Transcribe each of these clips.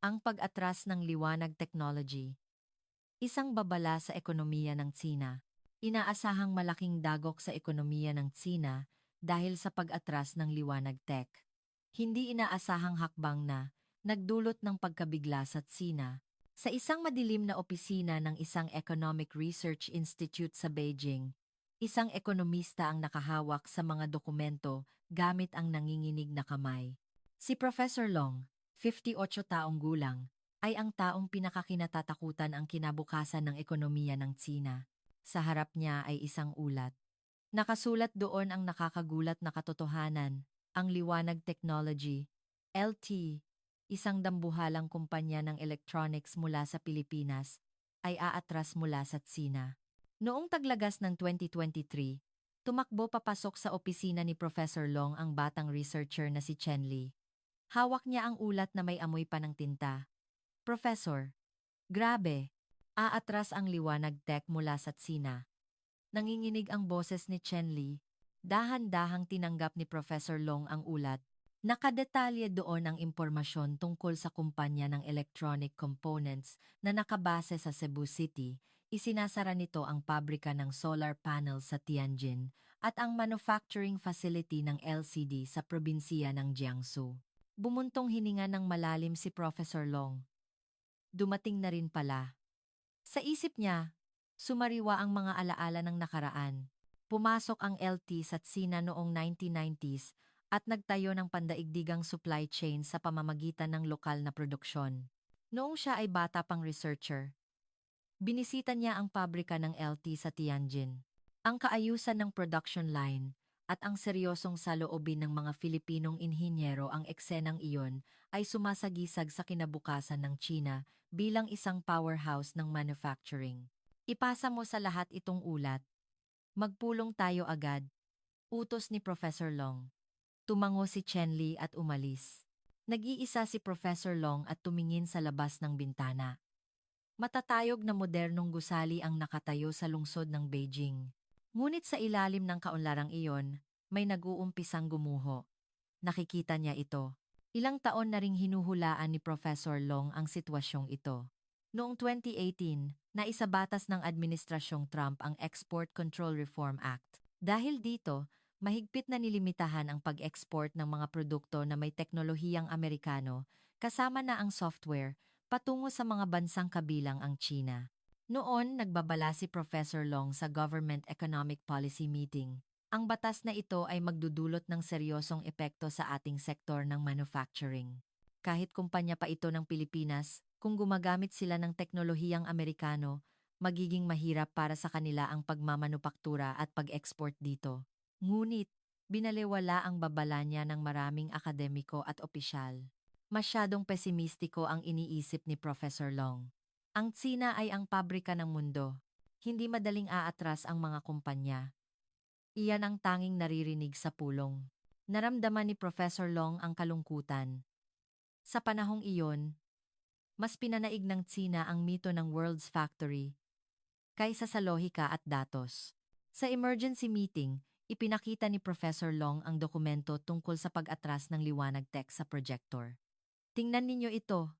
Ang pag-atras ng liwanag technology, isang babala sa ekonomiya ng Tsina. Inaasahang malaking dagok sa ekonomiya ng Tsina dahil sa pag-atras ng liwanag tech. Hindi inaasahang hakbang na nagdulot ng pagkabigla sa Tsina. Sa isang madilim na opisina ng isang Economic Research Institute sa Beijing, isang ekonomista ang nakahawak sa mga dokumento gamit ang nanginginig na kamay. Si Professor Long, 58 taong gulang, ay ang taong pinakakinatatakutan ang kinabukasan ng ekonomiya ng Tsina. Sa harap niya ay isang ulat. Nakasulat doon ang nakakagulat na katotohanan, ang Liwanag Technology, LT, isang dambuhalang kumpanya ng electronics mula sa Pilipinas, ay aatras mula sa Tsina. Noong taglagas ng 2023, tumakbo papasok sa opisina ni Professor Long ang batang researcher na si Chen Li. Hawak niya ang ulat na may amoy pa ng tinta. Professor, grabe, aatras ang liwanag tech mula sa Tsina. Nanginginig ang boses ni Chen Li. Dahan-dahang tinanggap ni Professor Long ang ulat. Nakadetalye doon ang impormasyon tungkol sa kumpanya ng electronic components na nakabase sa Cebu City. Isinasara nito ang pabrika ng solar panel sa Tianjin at ang manufacturing facility ng LCD sa probinsiya ng Jiangsu. Bumuntong hininga ng malalim si Professor Long. Dumating na rin pala. Sa isip niya, sumariwa ang mga alaala ng nakaraan. Pumasok ang LT sa Tsina noong 1990s at nagtayo ng pandaigdigang supply chain sa pamamagitan ng lokal na produksyon. Noong siya ay bata pang researcher, binisita niya ang pabrika ng LT sa Tianjin. Ang kaayusan ng production line at ang seryosong saloobin ng mga Filipinong inhinyero ang eksenang iyon ay sumasagisag sa kinabukasan ng China bilang isang powerhouse ng manufacturing. Ipasa mo sa lahat itong ulat. Magpulong tayo agad, utos ni Professor Long. Tumango si Chen Li at umalis. Nag-iisa si Professor Long at tumingin sa labas ng bintana. Matatayog na modernong gusali ang nakatayo sa lungsod ng Beijing. Ngunit sa ilalim ng kaunlarang iyon, may nag-uumpisang gumuho. Nakikita niya ito. Ilang taon na ring hinuhulaan ni Professor Long ang sitwasyong ito. Noong 2018, naisabatas ng Administrasyong Trump ang Export Control Reform Act. Dahil dito, mahigpit na nilimitahan ang pag-export ng mga produkto na may teknolohiyang Amerikano, kasama na ang software, patungo sa mga bansang kabilang ang China. Noon, nagbabala si Professor Long sa Government Economic Policy Meeting. Ang batas na ito ay magdudulot ng seryosong epekto sa ating sektor ng manufacturing. Kahit kumpanya pa ito ng Pilipinas, kung gumagamit sila ng teknolohiyang Amerikano, magiging mahirap para sa kanila ang pagmamanupaktura at pag-export dito. Ngunit, binalewala ang babala niya ng maraming akademiko at opisyal. Masyadong pesimistiko ang iniisip ni Professor Long. Ang Tsina ay ang pabrika ng mundo. Hindi madaling aatras ang mga kumpanya. Iyan ang tanging naririnig sa pulong. Naramdaman ni Professor Long ang kalungkutan. Sa panahong iyon, mas pinanaig ng Tsina ang mito ng World's Factory kaysa sa lohika at datos. Sa emergency meeting, ipinakita ni Professor Long ang dokumento tungkol sa pag-atras ng liwanag tech sa projector. Tingnan ninyo ito.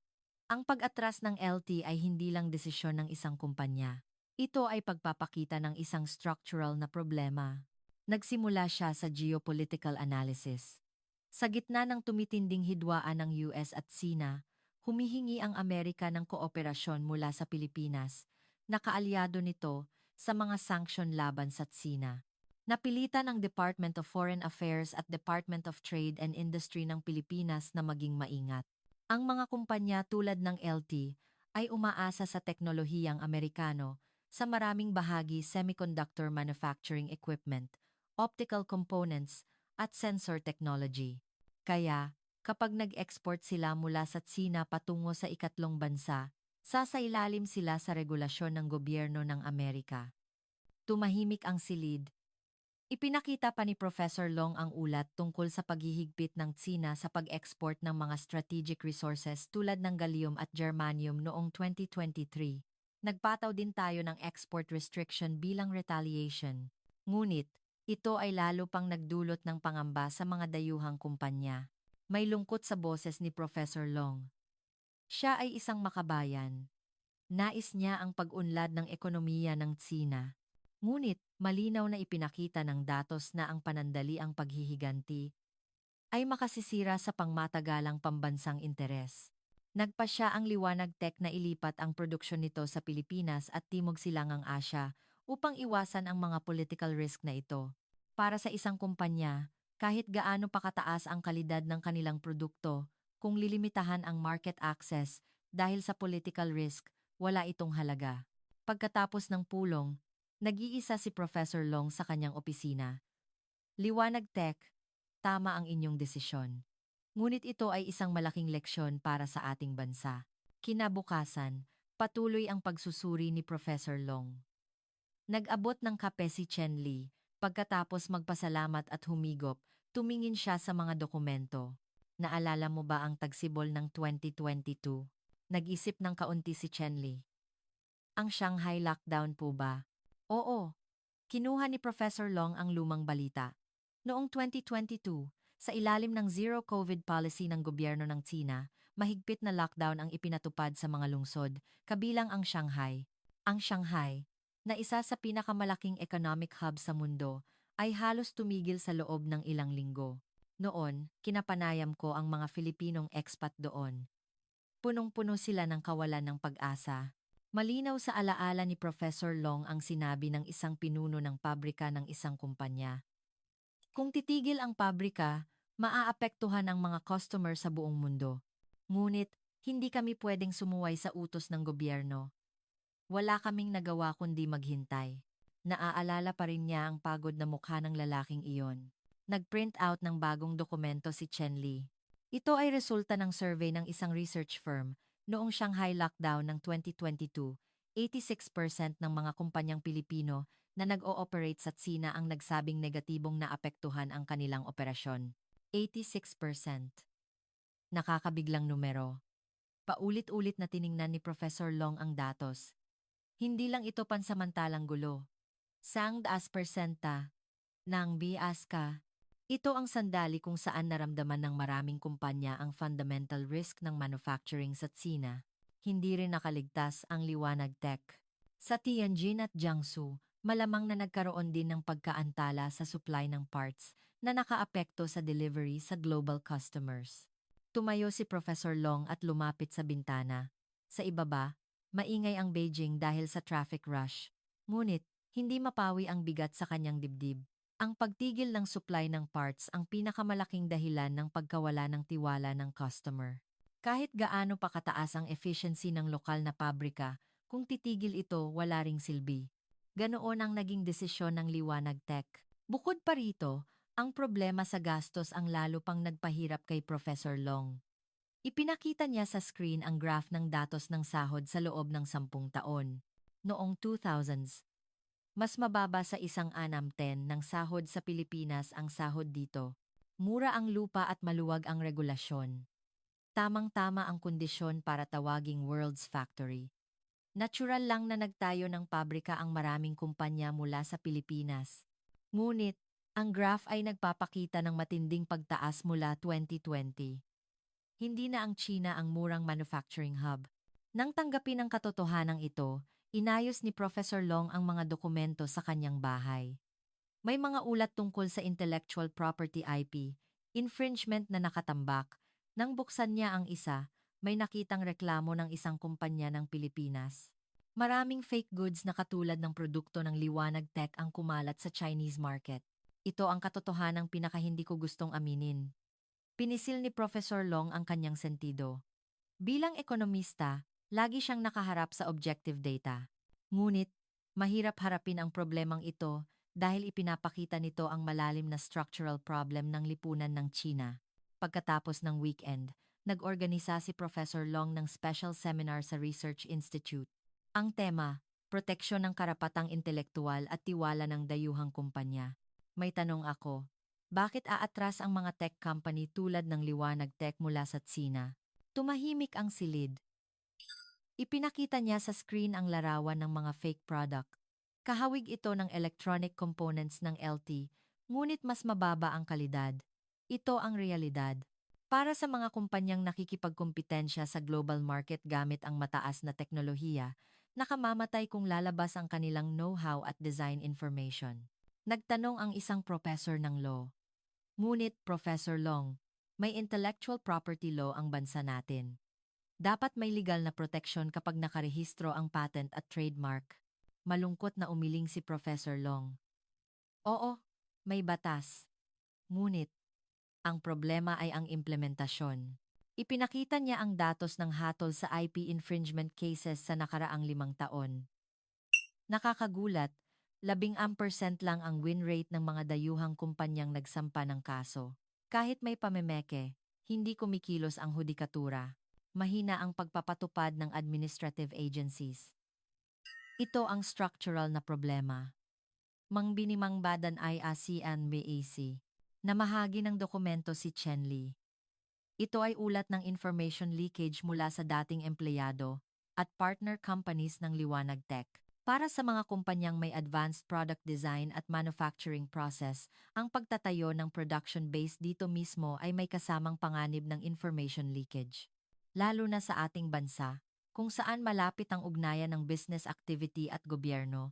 Ang pag-atras ng LT ay hindi lang desisyon ng isang kumpanya. Ito ay pagpapakita ng isang structural na problema. Nagsimula siya sa geopolitical analysis. Sa gitna ng tumitinding hidwaan ng US at Tsina, humihingi ang Amerika ng kooperasyon mula sa Pilipinas, na kaalyado nito sa mga sanksyon laban sa Tsina. Napilitan ang Department of Foreign Affairs at Department of Trade and Industry ng Pilipinas na maging maingat. Ang mga kumpanya tulad ng LT ay umaasa sa teknolohiyang Amerikano sa maraming bahagi semiconductor manufacturing equipment, optical components, at sensor technology. Kaya, kapag nag-export sila mula sa Tsina patungo sa ikatlong bansa, sasailalim sila sa regulasyon ng gobyerno ng Amerika. Tumahimik ang silid. Ipinakita pa ni Professor Long ang ulat tungkol sa paghihigpit ng Tsina sa pag-export ng mga strategic resources tulad ng gallium at germanium noong 2023. Nagpataw din tayo ng export restriction bilang retaliation. Ngunit, ito ay lalo pang nagdulot ng pangamba sa mga dayuhang kumpanya. May lungkot sa boses ni Professor Long. Siya ay isang makabayan. Nais niya ang pag-unlad ng ekonomiya ng Tsina. Ngunit, malinaw na ipinakita ng datos na ang panandali ang paghihiganti ay makasisira sa pangmatagalang pambansang interes. Nagpa siya ang Liwanag Tech na ilipat ang produksyon nito sa Pilipinas at Timog Silangang Asya upang iwasan ang mga political risk na ito. Para sa isang kumpanya, kahit gaano pa kataas ang kalidad ng kanilang produkto, kung lilimitahan ang market access dahil sa political risk, wala itong halaga. Pagkatapos ng pulong, nag-iisa si Professor Long sa kanyang opisina. Liwanag Tech, tama ang inyong desisyon. Ngunit ito ay isang malaking leksyon para sa ating bansa. Kinabukasan, patuloy ang pagsusuri ni Professor Long. Nag-abot ng kape si Chen Li, pagkatapos magpasalamat at humigop, tumingin siya sa mga dokumento. Naalala mo ba ang tagsibol ng 2022? Nag-isip ng kaunti si Chen Li. Ang Shanghai lockdown po ba? Oo. Kinuha ni Professor Long ang lumang balita. Noong 2022, sa ilalim ng zero-COVID policy ng gobyerno ng Tsina, mahigpit na lockdown ang ipinatupad sa mga lungsod, kabilang ang Shanghai. Ang Shanghai, na isa sa pinakamalaking economic hub sa mundo, ay halos tumigil sa loob ng ilang linggo. Noon, kinapanayam ko ang mga Filipinong expat doon. Punong-puno sila ng kawalan ng pag-asa. Malinaw sa alaala ni Professor Long ang sinabi ng isang pinuno ng pabrika ng isang kumpanya. Kung titigil ang pabrika, maaapektuhan ang mga customer sa buong mundo. Ngunit, hindi kami pwedeng sumuway sa utos ng gobyerno. Wala kaming nagawa kundi maghintay. Naaalala pa rin niya ang pagod na mukha ng lalaking iyon. Nag-print out ng bagong dokumento si Chen Li. Ito ay resulta ng survey ng isang research firm. Noong Shanghai lockdown ng 2022, 86% ng mga kumpanyang Pilipino na nag-ooperate sa Tsina ang nagsabing negatibong naapektuhan ang kanilang operasyon. 86%. Nakakabiglang numero. Paulit-ulit na tiningnan ni Professor Long ang datos. Hindi lang ito pansamantalang gulo. Sang daas persenta ng BASCA. Ito ang sandali kung saan naramdaman ng maraming kumpanya ang fundamental risk ng manufacturing sa Tsina. Hindi rin nakaligtas ang Liwanag Tech. Sa Tianjin at Jiangsu, malamang na nagkaroon din ng pagkaantala sa supply ng parts na nakaapekto sa delivery sa global customers. Tumayo si Professor Long at lumapit sa bintana. Sa ibaba, maingay ang Beijing dahil sa traffic rush. Ngunit, hindi mapawi ang bigat sa kanyang dibdib. Ang pagtigil ng supply ng parts ang pinakamalaking dahilan ng pagkawala ng tiwala ng customer. Kahit gaano pa kataas ang efficiency ng lokal na pabrika, kung titigil ito, wala ring silbi. Ganoon ang naging desisyon ng Liwanag Tech. Bukod pa rito, ang problema sa gastos ang lalo pang nagpahirap kay Professor Long. Ipinakita niya sa screen ang graph ng datos ng sahod sa loob ng 10 taon. Noong 2000s, mas mababa sa 1/10 ng sahod sa Pilipinas ang sahod dito. Mura ang lupa at maluwag ang regulasyon. Tamang-tama ang kondisyon para tawaging World's Factory. Natural lang na nagtayo ng pabrika ang maraming kumpanya mula sa Pilipinas. Ngunit, ang graph ay nagpapakita ng matinding pagtaas mula 2020. Hindi na ang China ang murang manufacturing hub. Nang tanggapin ang katotohanan ito, inayos ni Professor Long ang mga dokumento sa kanyang bahay. May mga ulat tungkol sa intellectual property IP, infringement na nakatambak. Nang buksan niya ang isa, may nakitang reklamo ng isang kumpanya ng Pilipinas. Maraming fake goods na katulad ng produkto ng Liwanag Tech ang kumalat sa Chinese market. Ito ang katotohanang pinakahindi ko gustong aminin. Pinisil ni Professor Long ang kanyang sentido. Bilang ekonomista, lagi siyang nakaharap sa objective data. Ngunit, mahirap harapin ang problemang ito dahil ipinapakita nito ang malalim na structural problem ng lipunan ng China. Pagkatapos ng weekend, nag-organisa si Professor Long ng special seminar sa Research Institute. Ang tema, proteksyon ng karapatang intelektual at tiwala ng dayuhang kumpanya. May tanong ako, bakit aatras ang mga tech company tulad ng Liwanag Tech mula sa Tsina? Tumahimik ang silid. Ipinakita niya sa screen ang larawan ng mga fake product. Kahawig ito ng electronic components ng LT, ngunit mas mababa ang kalidad. Ito ang realidad. Para sa mga kumpanyang nakikipagkumpitensya sa global market gamit ang mataas na teknolohiya, nakamamatay kung lalabas ang kanilang know-how at design information. Nagtanong ang isang professor ng law. Ngunit, Professor Long, may intellectual property law ang bansa natin. Dapat may legal na proteksyon kapag nakarehistro ang patent at trademark. Malungkot na umiling si Professor Long. Oo, may batas. Ngunit, ang problema ay ang implementasyon. Ipinakita niya ang datos ng hatol sa IP infringement cases sa nakaraang 5 taon. Nakakagulat, 11% lang ang win rate ng mga dayuhang kumpanyang nagsampa ng kaso. Kahit may pamemeke, hindi kumikilos ang hudikatura. Mahina ang pagpapatupad ng administrative agencies. Ito ang structural na problema. Mangbinimang badan ay ASEAN BAC. Namahagi ng dokumento si Chen Li. Ito ay ulat ng information leakage mula sa dating empleyado at partner companies ng Liwanag Tech. Para sa mga kumpanyang may advanced product design at manufacturing process, ang pagtatayo ng production base dito mismo ay may kasamang panganib ng information leakage. Lalo na sa ating bansa, kung saan malapit ang ugnayan ng business activity at gobyerno.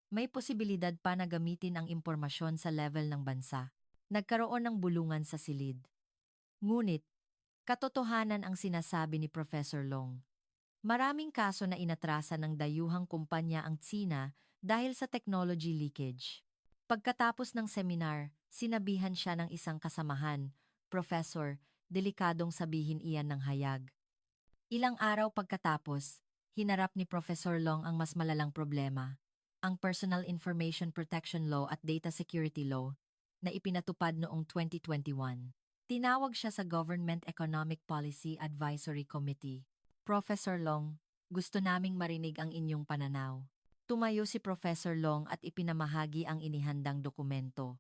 May posibilidad pa na gamitin ang impormasyon sa level ng bansa. Nagkaroon ng bulungan sa silid. Ngunit, katotohanan ang sinasabi ni Professor Long. Maraming kaso na inatrasa ng dayuhang kumpanya ang Tsina dahil sa technology leakage. Pagkatapos ng seminar, sinabihan siya ng isang kasamahan, Professor, delikadong sabihin iyan ng hayag. Ilang araw pagkatapos, hinarap ni Professor Long ang mas malalang problema, ang Personal Information Protection Law at Data Security Law, na ipinatupad noong 2021. Tinawag siya sa Government Economic Policy Advisory Committee. Professor Long, gusto naming marinig ang inyong pananaw. Tumayo si Professor Long at ipinamahagi ang inihandang dokumento.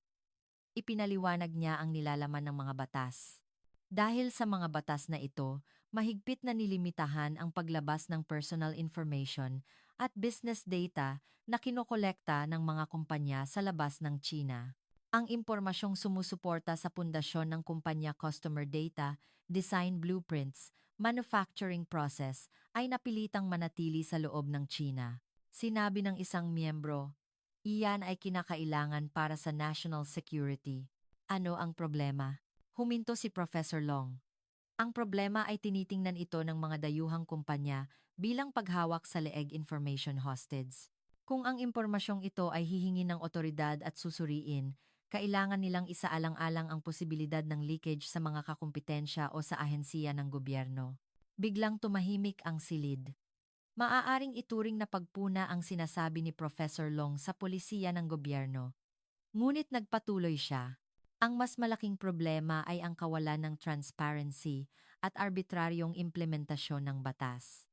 Ipinaliwanag niya ang nilalaman ng mga batas. Dahil sa mga batas na ito, mahigpit na nilimitahan ang paglabas ng personal information at business data na kinokolekta ng mga kumpanya sa labas ng China. Ang impormasyong sumusuporta sa pundasyon ng kumpanya customer data, design blueprints, manufacturing process ay napilitang manatili sa loob ng China. Sinabi ng isang miyembro, iyan ay kinakailangan para sa national security. Ano ang problema? Huminto si Professor Long. Ang problema ay tinitingnan ito ng mga dayuhang kumpanya bilang paghawak sa leeg information hostage. Kung ang impormasyong ito ay hihingi ng otoridad at susuriin, kailangan nilang isaalang-alang ang posibilidad ng leakage sa mga kakumpetensya o sa ahensiya ng gobyerno. Biglang tumahimik ang silid. Maaaring ituring na pagpuna ang sinasabi ni Professor Long sa polisiya ng gobyerno. Ngunit nagpatuloy siya. Ang mas malaking problema ay ang kawalan ng transparency at arbitraryong implementasyon ng batas.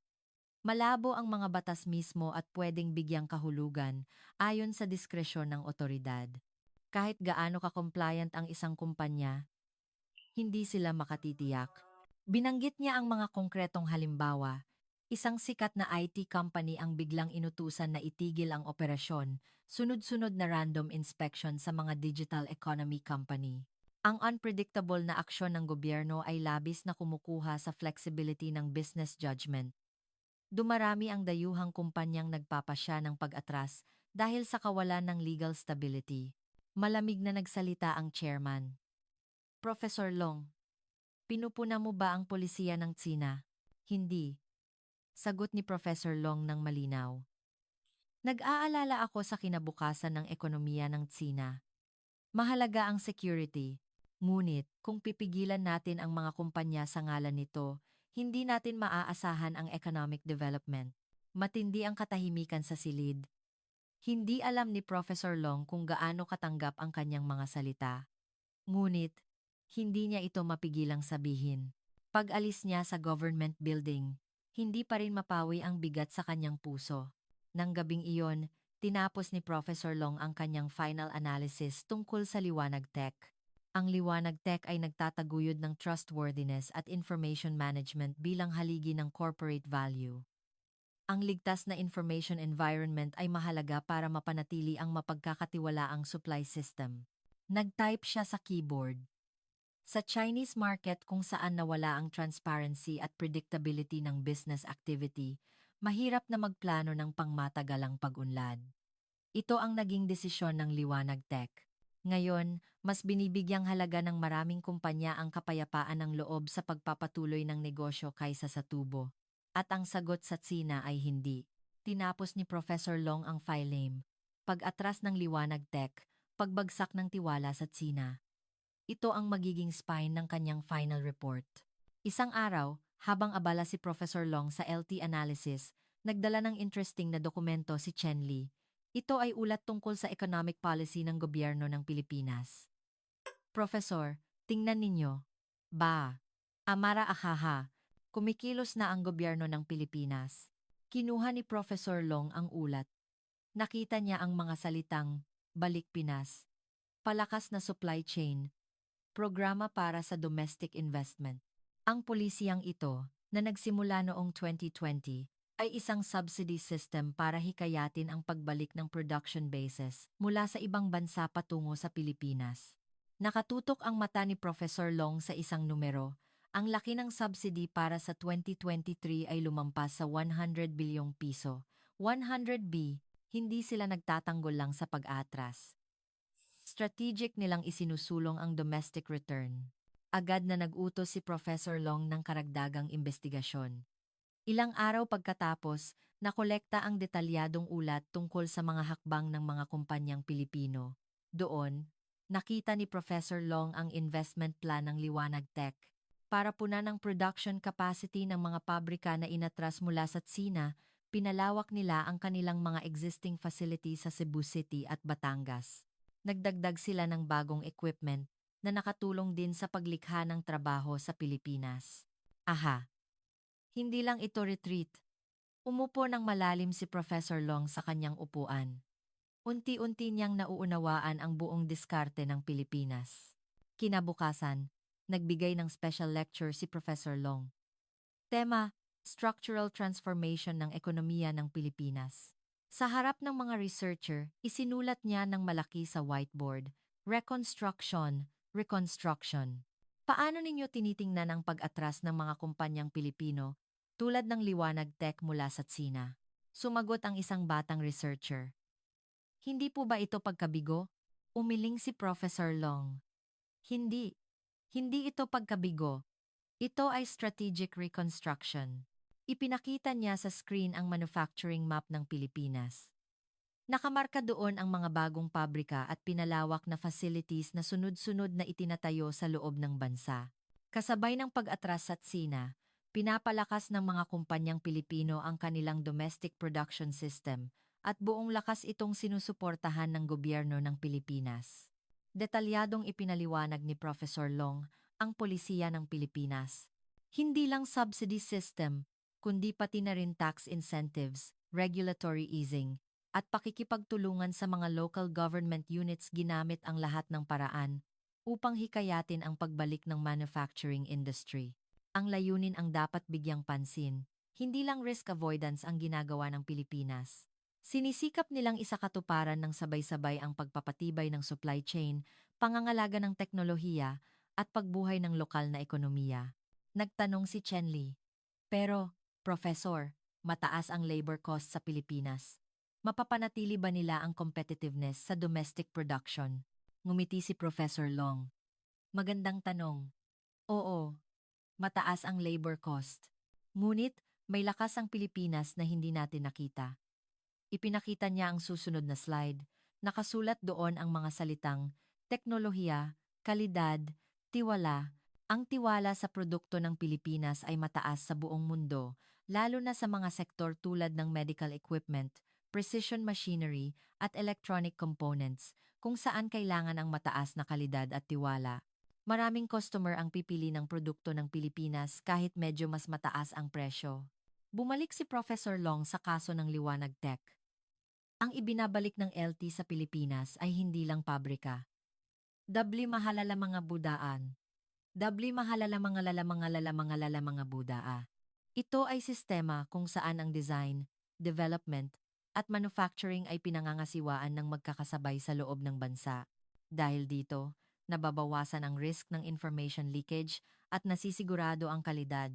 Malabo ang mga batas mismo at pwedeng bigyang kahulugan ayon sa diskresyon ng otoridad. Kahit gaano ka-compliant ang isang kumpanya, hindi sila makatitiyak. Binanggit niya ang mga konkretong halimbawa. Isang sikat na IT company ang biglang inutusan na itigil ang operasyon, sunod-sunod na random inspection sa mga digital economy company. Ang unpredictable na aksyon ng gobyerno ay labis na kumukuha sa flexibility ng business judgment. Dumarami ang dayuhang kumpanyang nagpapasya ng pag-atras dahil sa kawalan ng legal stability. Malamig na nagsalita ang chairman. Professor Long, pinupuna mo ba ang polisiya ng Tsina? Hindi. Sagot ni Professor Long ng malinaw. Nag-aalala ako sa kinabukasan ng ekonomiya ng Tsina. Mahalaga ang security, ngunit kung pipigilan natin ang mga kumpanya sa ngalan nito, hindi natin maaasahan ang economic development. Matindi ang katahimikan sa silid. Hindi alam ni Professor Long kung gaano katanggap ang kanyang mga salita. Ngunit, hindi niya ito mapigilang sabihin. Pag-alis niya sa government building, hindi pa rin mapawi ang bigat sa kanyang puso. Nang gabing iyon, tinapos ni Professor Long ang kanyang final analysis tungkol sa Liwanag Tech. Ang Liwanag Tech ay nagtataguyod ng trustworthiness at information management bilang haligi ng corporate value. Ang ligtas na information environment ay mahalaga para mapanatili ang mapagkakatiwalaang supply system. Nag-type siya sa keyboard. Sa Chinese market kung saan nawala ang transparency at predictability ng business activity, mahirap na magplano ng pangmatagalang pag-unlad. Ito ang naging desisyon ng Liwanag Tech. Ngayon, mas binibigyang halaga ng maraming kumpanya ang kapayapaan ng loob sa pagpapatuloy ng negosyo kaysa sa tubo. At ang sagot sa Tsina ay hindi. Tinapos ni Professor Long ang file name. Pag-atras ng Liwanag Tech, pagbagsak ng tiwala sa Tsina. Ito ang magiging spine ng kanyang final report. Isang araw, habang abala si Professor Long sa LT analysis, nagdala ng interesting na dokumento si Chen Li. Ito ay ulat tungkol sa economic policy ng gobyerno ng Pilipinas. Professor, tingnan ninyo. Ba, amara ahaha, kumikilos na ang gobyerno ng Pilipinas. Kinuha ni Professor Long ang ulat. Nakita niya ang mga salitang, balik Pinas, palakas na supply chain, programa para sa domestic investment. Ang polisiyang ito, na nagsimula noong 2020, ay isang subsidy system para hikayatin ang pagbalik ng production bases mula sa ibang bansa patungo sa Pilipinas. Nakatutok ang mata ni Professor Long sa isang numero. Ang laki ng subsidy para sa 2023 ay lumampas sa 100 bilyong piso. 100B, hindi sila nagtatanggol lang sa pag-atras. Strategic nilang isinusulong ang domestic return. Agad na nag-utos si Professor Long ng karagdagang investigasyon. Ilang araw pagkatapos, nakolekta ang detalyadong ulat tungkol sa mga hakbang ng mga kumpanyang Pilipino. Doon, nakita ni Professor Long ang investment plan ng Liwanag Tech para punan ang production capacity ng mga pabrika na inatras mula sa Tsina. Pinalawak nila ang kanilang mga existing facilities sa Cebu City at Batangas. Nagdagdag sila ng bagong equipment na nakatulong din sa paglikha ng trabaho sa Pilipinas. Aha! Hindi lang ito retreat. Umupo ng malalim si Professor Long sa kanyang upuan. Unti-unti niyang nauunawaan ang buong diskarte ng Pilipinas. Kinabukasan, nagbigay ng special lecture si Professor Long. Tema, Structural Transformation ng Ekonomiya ng Pilipinas. Sa harap ng mga researcher, isinulat niya ng malaki sa whiteboard, Reconstruction, Reconstruction. Paano ninyo tinitingnan ang pag-atras ng mga kumpanyang Pilipino tulad ng Liwanag Tech mula sa Tsina? Sumagot ang isang batang researcher. Hindi po ba ito pagkabigo? Umiling si Professor Long. Hindi. Hindi ito pagkabigo. Ito ay strategic reconstruction. Ipinakita niya sa screen ang manufacturing map ng Pilipinas. Nakamarka doon ang mga bagong pabrika at pinalawak na facilities na sunod-sunod na itinatayo sa loob ng bansa. Kasabay ng pag-atras sa Tsina, pinapalakas ng mga kumpanyang Pilipino ang kanilang domestic production system at buong lakas itong sinusuportahan ng gobyerno ng Pilipinas. Detalyadong ipinaliwanag ni Professor Long ang polisiya ng Pilipinas. Hindi lang subsidy system, kundi pati na rin tax incentives, regulatory easing, at pakikipagtulungan sa mga local government units ginamit ang lahat ng paraan upang hikayatin ang pagbalik ng manufacturing industry. Ang layunin ang dapat bigyang pansin, hindi lang risk avoidance ang ginagawa ng Pilipinas. Sinisikap nilang isakatuparan ng sabay-sabay ang pagpapatibay ng supply chain, pangangalaga ng teknolohiya, at pagbuhay ng lokal na ekonomiya. Nagtanong si Chen Li. Pero, Professor, mataas ang labor cost sa Pilipinas. Mapapanatili ba nila ang competitiveness sa domestic production? Ngumiti si Professor Long. Magandang tanong. Oo, mataas ang labor cost. Ngunit, may lakas ang Pilipinas na hindi natin nakita. Ipinakita niya ang susunod na slide. Nakasulat doon ang mga salitang teknolohiya, kalidad, tiwala. Ang tiwala sa produkto ng Pilipinas ay mataas sa buong mundo, lalo na sa mga sektor tulad ng medical equipment, precision machinery, at electronic components, kung saan kailangan ang mataas na kalidad at tiwala. Maraming customer ang pipili ng produkto ng Pilipinas kahit medyo mas mataas ang presyo. Bumalik si Professor Long sa kaso ng Liwanag Tech. Ang ibinabalik ng LT sa Pilipinas ay hindi lang pabrika. Dabli mahalala mga budaan. Dabli mahalala mga lala mga budaa. Ito ay sistema kung saan ang design, development, at manufacturing ay pinangangasiwaan ng magkakasabay sa loob ng bansa. Dahil dito, nababawasan ang risk ng information leakage at nasisigurado ang kalidad.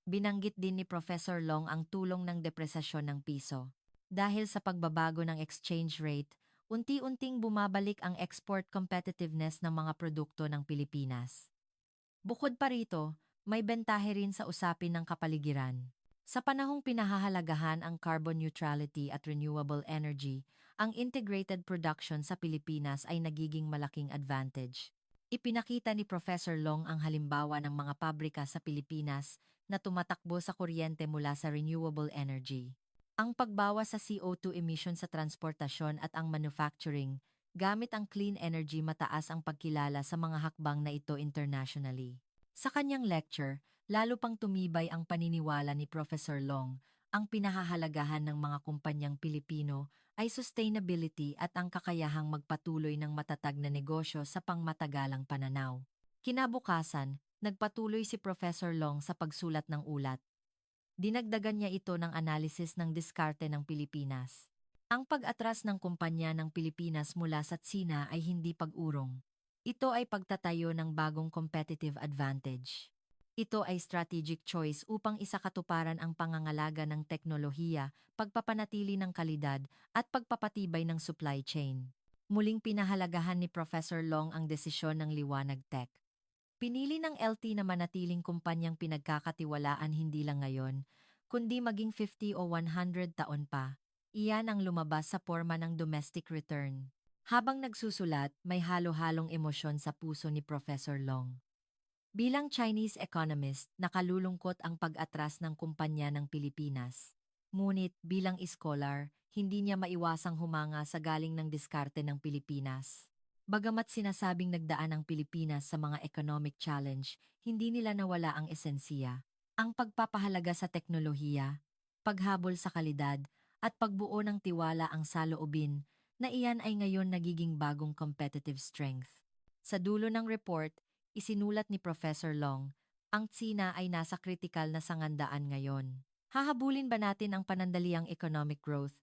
Binanggit din ni Professor Long ang tulong ng depresasyon ng piso. Dahil sa pagbabago ng exchange rate, unti-unting bumabalik ang export competitiveness ng mga produkto ng Pilipinas. Bukod pa rito, may bentahe rin sa usapin ng kapaligiran. Sa panahong pinahahalagahan ang carbon neutrality at renewable energy, ang integrated production sa Pilipinas ay nagiging malaking advantage. Ipinakita ni Professor Long ang halimbawa ng mga pabrika sa Pilipinas na tumatakbo sa kuryente mula sa renewable energy. Ang pagbawas sa CO2 emission sa transportasyon at ang manufacturing, gamit ang clean energy mataas ang pagkilala sa mga hakbang na ito internationally. Sa kanyang lecture, lalo pang tumibay ang paniniwala ni Professor Long, ang pinahahalagahan ng mga kumpanyang Pilipino ay sustainability at ang kakayahang magpatuloy ng matatag na negosyo sa pangmatagalang pananaw. Kinabukasan, nagpatuloy si Professor Long sa pagsulat ng ulat. Dinagdagan niya ito ng analisis ng diskarte ng Pilipinas. Ang pag-atras ng kumpanya ng Pilipinas mula sa Tsina ay hindi pag-urong. Ito ay pagtatayo ng bagong competitive advantage. Ito ay strategic choice upang isakatuparan ang pangangalaga ng teknolohiya, pagpapanatili ng kalidad, at pagpapatibay ng supply chain. Muling pinahalagahan ni Professor Long ang desisyon ng Liwanag Tech. Pinili ng LT na manatiling kumpanyang pinagkakatiwalaan hindi lang ngayon, kundi maging 50 o 100 taon pa. Iyan ang lumabas sa forma ng domestic return. Habang nagsusulat, may halo-halong emosyon sa puso ni Professor Long. Bilang Chinese economist, nakalulungkot ang pag-atras ng kumpanya ng Pilipinas. Ngunit bilang scholar, hindi niya maiwasang humanga sa galing ng diskarte ng Pilipinas. Bagamat sinasabing nagdaan ang Pilipinas sa mga economic challenge, hindi nila nawala ang esensiya. Ang pagpapahalaga sa teknolohiya, paghabol sa kalidad, at pagbuo ng tiwala ang saloobin na iyan ay ngayon nagiging bagong competitive strength. Sa dulo ng report, isinulat ni Professor Long, ang Tsina ay nasa kritikal na sangandaan ngayon. Hahabulin ba natin ang panandaliang economic growth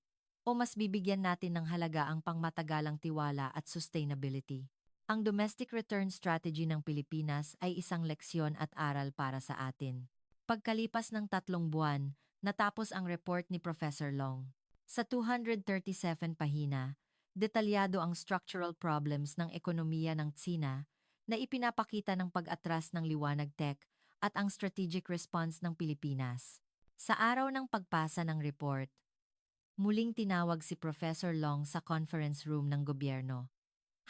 o mas bibigyan natin ng halaga ang pangmatagalang tiwala at sustainability? Ang domestic return strategy ng Pilipinas ay isang leksyon at aral para sa atin. Pagkalipas ng 3 buwan, natapos ang report ni Professor Long. Sa 237 pahina, detalyado ang structural problems ng ekonomiya ng Tsina na ipinapakita ng pag-atras ng Liwanag Tech at ang strategic response ng Pilipinas. Sa araw ng pagpasa ng report, muling tinawag si Professor Long sa conference room ng gobyerno.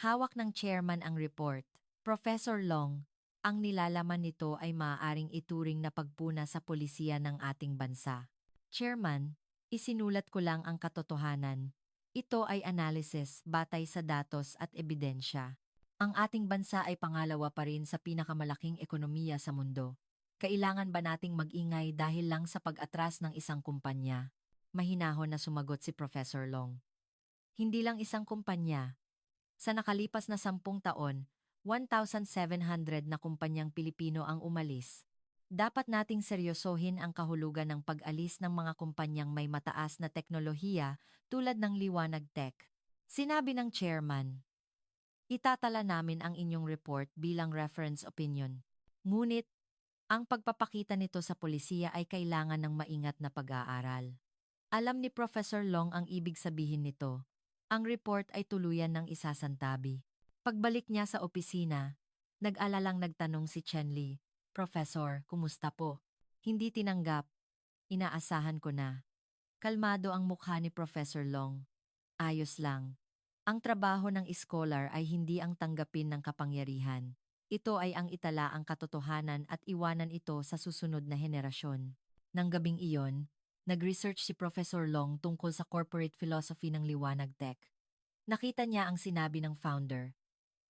Hawak ng chairman ang report. Professor Long, ang nilalaman nito ay maaaring ituring na pagpuna sa polisiya ng ating bansa. Chairman, isinulat ko lang ang katotohanan. Ito ay analysis batay sa datos at ebidensya. Ang ating bansa ay pangalawa pa rin sa pinakamalaking ekonomiya sa mundo. Kailangan ba nating mag-ingay dahil lang sa pag-atras ng isang kumpanya? Mahinahon na sumagot si Professor Long. Hindi lang isang kumpanya. Sa nakalipas na 10 taon, 1,700 na kumpanyang Pilipino ang umalis. Dapat nating seryosohin ang kahulugan ng pag-alis ng mga kumpanyang may mataas na teknolohiya tulad ng Liwanag Tech. Sinabi ng chairman, itatala namin ang inyong report bilang reference opinion. Ngunit, ang pagpapakita nito sa polisiya ay kailangan ng maingat na pag-aaral. Alam ni Professor Long ang ibig sabihin nito. Ang report ay tuluyan ng isasantabi. Pagbalik niya sa opisina, nag-alalang nagtanong si Chen Li, Professor, kumusta po? Hindi tinanggap. Inaasahan ko na. Kalmado ang mukha ni Professor Long. Ayos lang. Ang trabaho ng scholar ay hindi ang tanggapin ng kapangyarihan. Ito ay ang itala ang katotohanan at iwanan ito sa susunod na henerasyon. Nang gabing iyon, nag-research si Professor Long tungkol sa corporate philosophy ng Liwanag Tech. Nakita niya ang sinabi ng founder,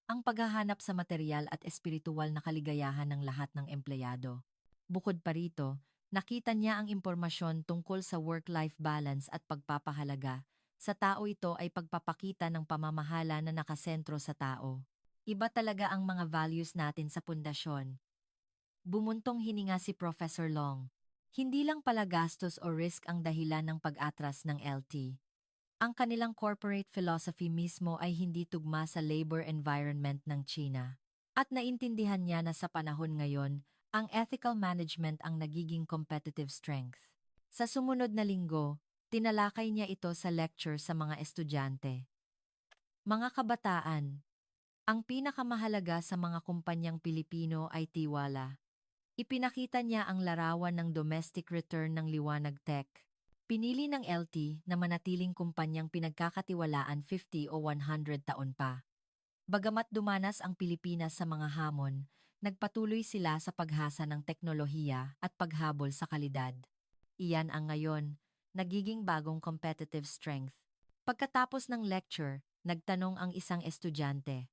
ang paghahanap sa material at espiritual na kaligayahan ng lahat ng empleyado. Bukod pa rito, nakita niya ang impormasyon tungkol sa work-life balance at pagpapahalaga. Sa tao ito ay pagpapakita ng pamamahala na nakasentro sa tao. Iba talaga ang mga values natin sa pundasyon. Bumuntong hininga si Professor Long. Hindi lang pala gastos o risk ang dahilan ng pag-atras ng LT. Ang kanilang corporate philosophy mismo ay hindi tugma sa labor environment ng China. At naintindihan niya na sa panahon ngayon, ang ethical management ang nagiging competitive strength. Sa sumunod na linggo, tinalakay niya ito sa lecture sa mga estudyante. Mga kabataan, ang pinakamahalaga sa mga kumpanyang Pilipino ay tiwala. Ipinakita niya ang larawan ng domestic return ng Liwanag Tech. Pinili ng LT na manatiling kumpanyang pinagkakatiwalaan 50 o 100 taon pa. Bagamat dumanas ang Pilipinas sa mga hamon, nagpatuloy sila sa paghasa ng teknolohiya at paghabol sa kalidad. Iyan ang ngayon, nagiging bagong competitive strength. Pagkatapos ng lecture, nagtanong ang isang estudyante,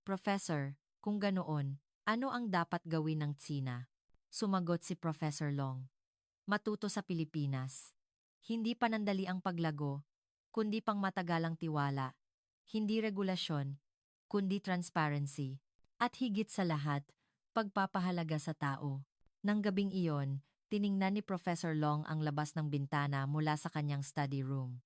"Professor, kung ganoon, ano ang dapat gawin ng Tsina?" Sumagot si Professor Long, "Matuto sa Pilipinas. Hindi panandali ang paglago, kundi pang matagalang tiwala. Hindi regulasyon, kundi transparency. At higit sa lahat, pagpapahalaga sa tao." Nang gabing iyon, tiningnan ni Professor Long ang labas ng bintana mula sa kanyang study room.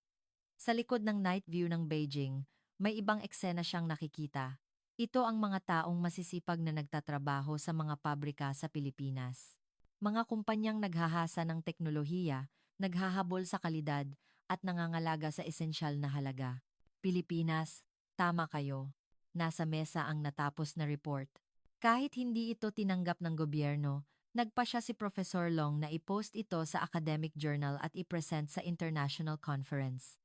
Sa likod ng night view ng Beijing, may ibang eksena siyang nakikita. Ito ang mga taong masisipag na nagtatrabaho sa mga pabrika sa Pilipinas. Mga kumpanyang naghahasa ng teknolohiya, naghahabol sa kalidad, at nangangalaga sa esensyal na halaga. Pilipinas, tama kayo. Nasa mesa ang natapos na report. Kahit hindi ito tinanggap ng gobyerno, nagpa siya si Professor Long na i-post ito sa academic journal at i-present sa international conference.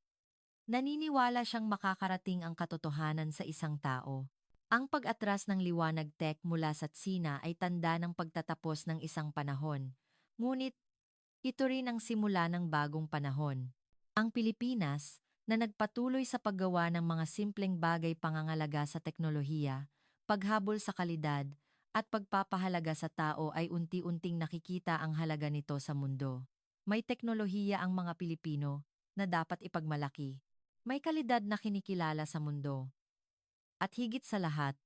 Naniniwala siyang makakarating ang katotohanan sa isang tao. Ang pag-atras ng Liwanag Tech mula sa Tsina ay tanda ng pagtatapos ng isang panahon. Ngunit, ito rin ang simula ng bagong panahon. Ang Pilipinas, na nagpatuloy sa paggawa ng mga simpleng bagay pangangalaga sa teknolohiya, paghabol sa kalidad, at pagpapahalaga sa tao ay unti-unting nakikita ang halaga nito sa mundo. May teknolohiya ang mga Pilipino na dapat ipagmalaki. May kalidad na kinikilala sa mundo. At higit sa lahat,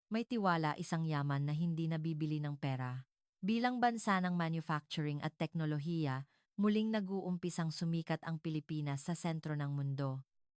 may tiwala, isang yaman na hindi nabibili ng pera. Bilang bansa ng manufacturing at teknolohiya, muling nag-uumpisang sumikat ang Pilipinas sa sentro ng mundo.